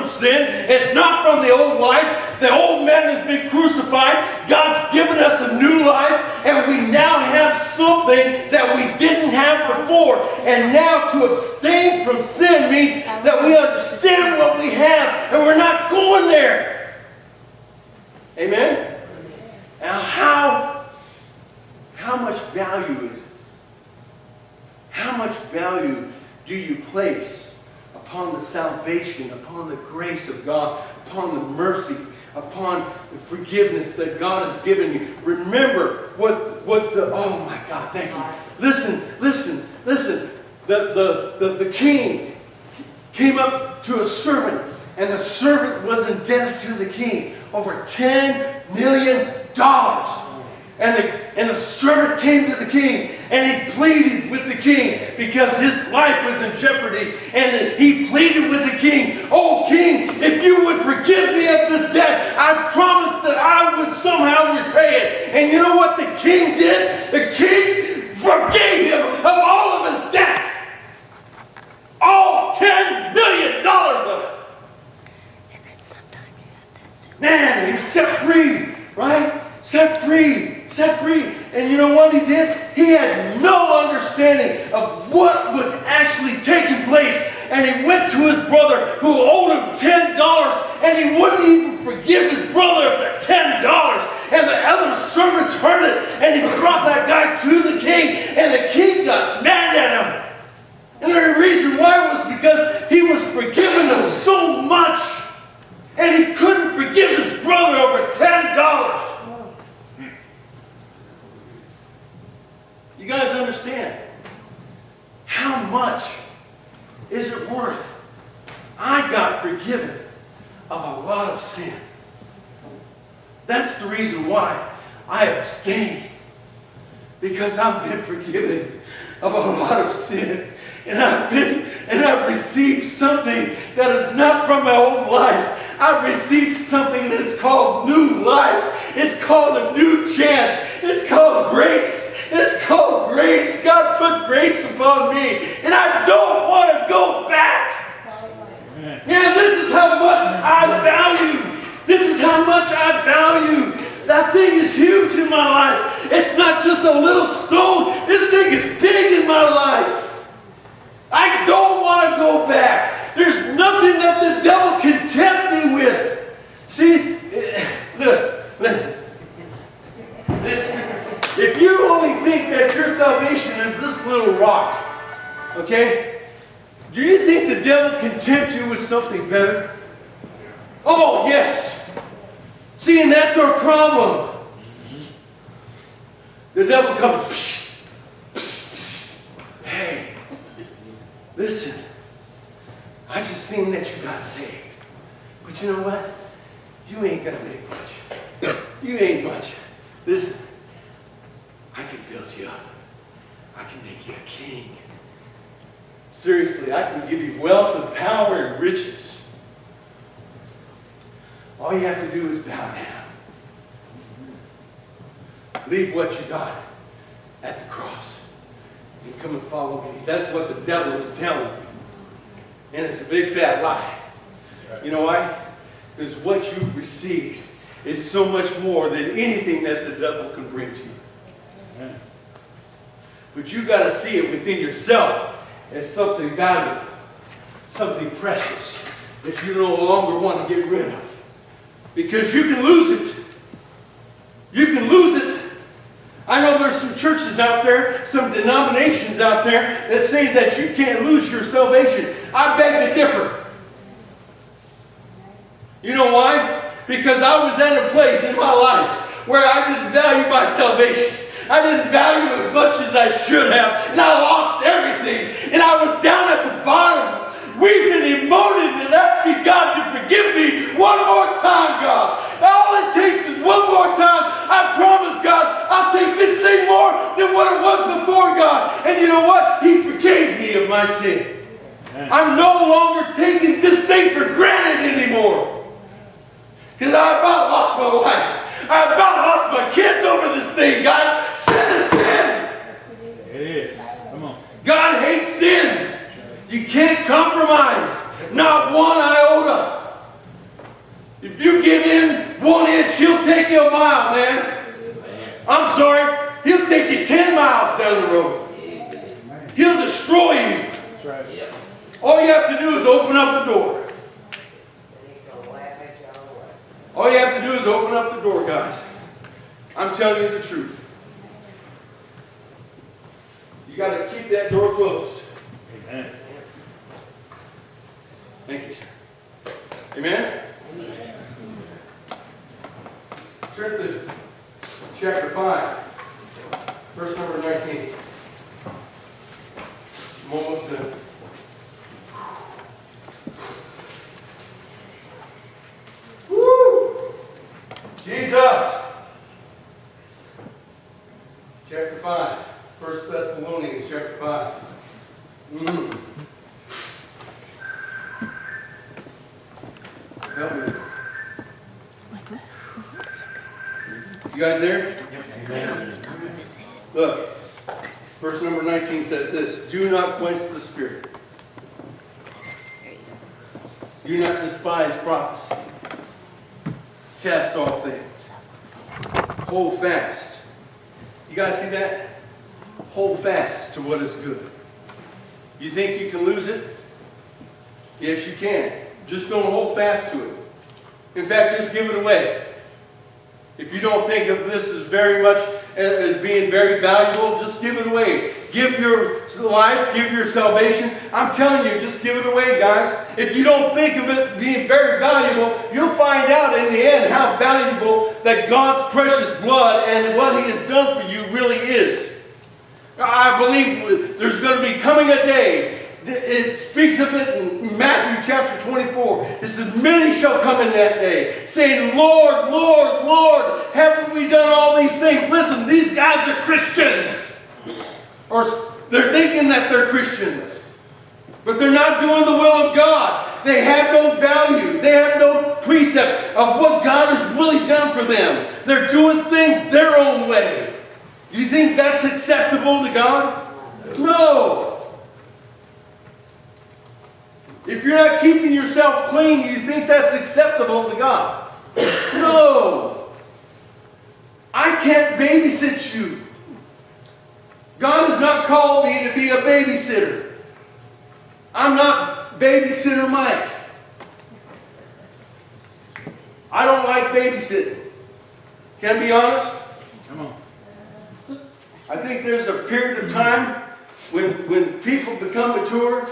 from sin. It's not from the old life. The old man has been crucified. God's given us a new life, and we now have something that we didn't have before. And now to abstain from sin means that we understand what we have, and we're not going there. Amen? Now how much value is it? How much value do you place upon the salvation, upon the grace of God, upon the mercy, upon the forgiveness that God has given you? Remember oh my God, thank you. Listen. The king came up to a servant, and the servant was indebted to the king over $10 million. And the servant came to the king, and he pleaded with the king because his life was in jeopardy. And he pleaded with the king, "Oh, king, if you would forgive me of this debt, I promised that I would somehow repay it." And you know what the king did? The king forgave him of all of his debts. All $10 million of it. Man, he was set free, right? Set free. And you know what he did? He had no understanding of what was actually taking place. And he went to his brother who owed him $10, and he wouldn't even forgive his brother of the $10. And the other servants heard it, and he brought that guy to the king, and the king got mad at him. And the reason why was because he was forgiven of so much, and he couldn't forgive his brother over $10. You guys understand? How much is it worth? I got forgiven of a lot of sin. That's the reason why I abstain. Because I've been forgiven of a lot of sin. And I've received something that is not from my old life. I've received something that's called new life. It's called a new chance. It's called grace. It's called grace. God put grace upon me. And I don't want to go back. Man, this is how much I value. This is how much I value. That thing is huge in my life. It's not just a little stone. This thing is big in my life. I don't want to go back. There's nothing that the devil can tempt me with. See, listen. If you only think that your salvation is this little rock, okay? Do you think the devil can tempt you with something better? Oh, yes. See, and that's our problem. The devil comes, psh, psh, psh. Hey, listen, I just seen that you got saved. But you know what? You ain't gonna make much. You ain't much. Listen, I can build you up. I can make you a king. Seriously, I can give you wealth and power and riches. All you have to do is bow down. Leave what you got at the cross and come and follow me. That's what the devil is telling you. And it's a big fat lie. You know why? Because what you've received is so much more than anything that the devil can bring to you. Amen. But you got to see it within yourself as something valuable, something precious that you no longer want to get rid of. Because you can lose it. You can lose it. I know there's some churches out there, some denominations out there that say that you can't lose your salvation. I beg to differ. You know why? Because I was at a place in my life where I didn't value my salvation. I didn't value it as much as I should have. And I lost everything. And I was down at the bottom, weeping and moaning and asking God to forgive me one more time, God. All it takes is one more time. I promise, God, I'll take this thing more than what it was before, God. And you know what? He forgave me of my sin. I'm no longer taking this thing for granted anymore. Because I about lost my wife. I about lost my kids over this thing, guys. Sin is sin. It is. Come on. God hates sin. You can't compromise. Not one iota. you a mile, man. I'm sorry. He'll take you 10 miles down the road. He'll destroy you. That's right. All you have to do is open up the door. All you have to do is open up the door, guys. I'm telling you the truth. You got to keep that door closed. Amen. Thank you, sir. Amen? Turn to chapter 5, verse number 19. I'm almost done. Woo! Jesus! Chapter 5. 1 Thessalonians chapter 5. Help me. You guys there? Amen. Look, verse number 19 says this: do not quench the spirit. Do not despise prophecy. Test all things. Hold fast. You guys see that? Hold fast to what is good. You think you can lose it? Yes, you can. Just don't hold fast to it. In fact, just give it away. If you don't think of this as very much as being very valuable, just give it away. Give your life, give your salvation. I'm telling you, just give it away, guys. If you don't think of it being very valuable, you'll find out in the end how valuable that God's precious blood and what He has done for you really is. I believe there's going to be coming a day. It speaks of it in Matthew chapter 24. It says, many shall come in that day, saying, Lord, Lord, Lord, haven't we done all these things? Listen, these guys are Christians. Or they're thinking that they're Christians. But they're not doing the will of God. They have no value. They have no precept of what God has really done for them. They're doing things their own way. You think that's acceptable to God? No. If you're not keeping yourself clean, you think that's acceptable to God? No. I can't babysit you. God has not called me to be a babysitter. I'm not babysitter Mike. I don't like babysitting. Can I be honest? Come on. I think there's a period of time when people become mature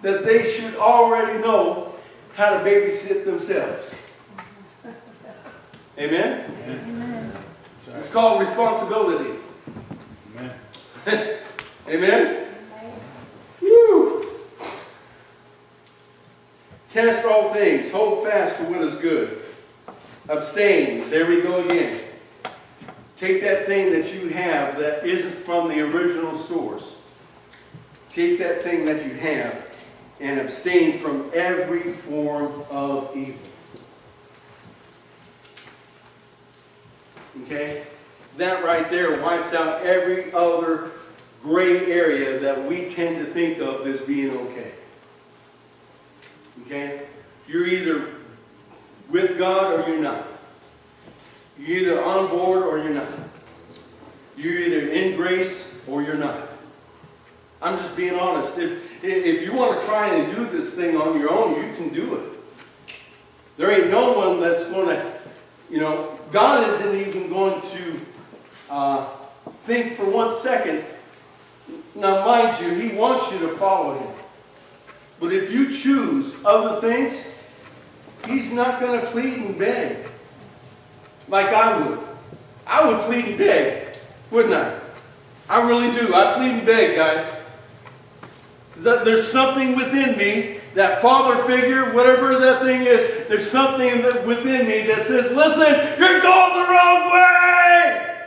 that they should already know how to babysit themselves. Amen? Amen. It's called responsibility. Amen. Amen? Woo. Test all things. Hold fast to what is good. Abstain. There we go again. Take that thing that you have that isn't from the original source. Take that thing that you have and abstain from every form of evil. Okay? That right there wipes out every other gray area that we tend to think of as being okay. Okay? You're either with God or you're not. You're either on board or you're not. You're either in grace or you're not. I'm just being honest. If you want to try and do this thing on your own, you can do it. There ain't no one that's going to, God isn't even going to think for 1 second. Now, mind you, He wants you to follow Him. But if you choose other things, He's not going to plead and beg like I would. I would plead and beg, wouldn't I? I really do. I plead and beg, guys. There's something within me, that father figure, whatever that thing is, there's something within me that says, listen, you're going the wrong way!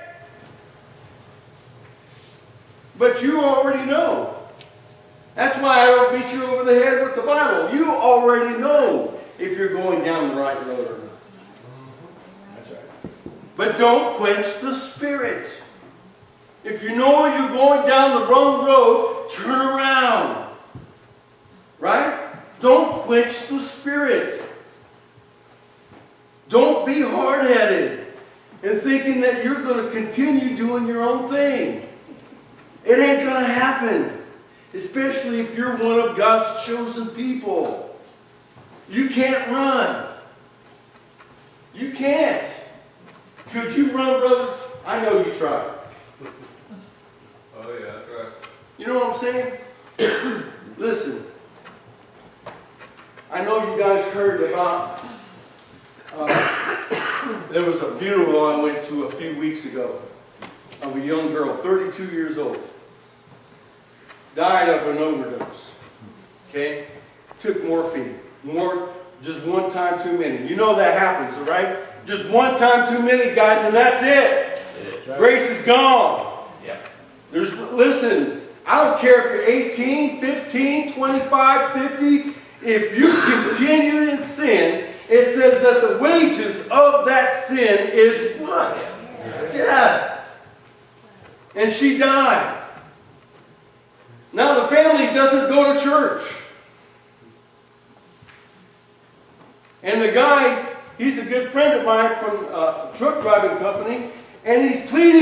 But you already know. That's why I don't beat you over the head with the Bible. You already know if you're going down the right road or not. That's right. But don't quench the Spirit. If you know you're going down the wrong road, turn around. Right? Don't quench the Spirit. Don't be hard-headed. and thinking that you're going to continue doing your own thing. It ain't going to happen, especially if you're one of God's chosen people. You can't run. You can't. Could you run, brother? I know you tried. Oh yeah, that's right. You know what I'm saying? Listen, I know you guys heard about, there was a funeral I went to a few weeks ago of a young girl, 32 years old. Died of an overdose. Okay? Took morphine. Just one time too many. You know that happens, right? Just one time too many, guys, and that's it. Grace is gone. Yeah. Listen, I don't care if you're 18, 15, 25, 50. If you continue in sin, it says that the wages of that sin is what? Death. And she died. Now the family doesn't go to church. And the guy, he's a good friend of mine from a truck driving company, and he's pleading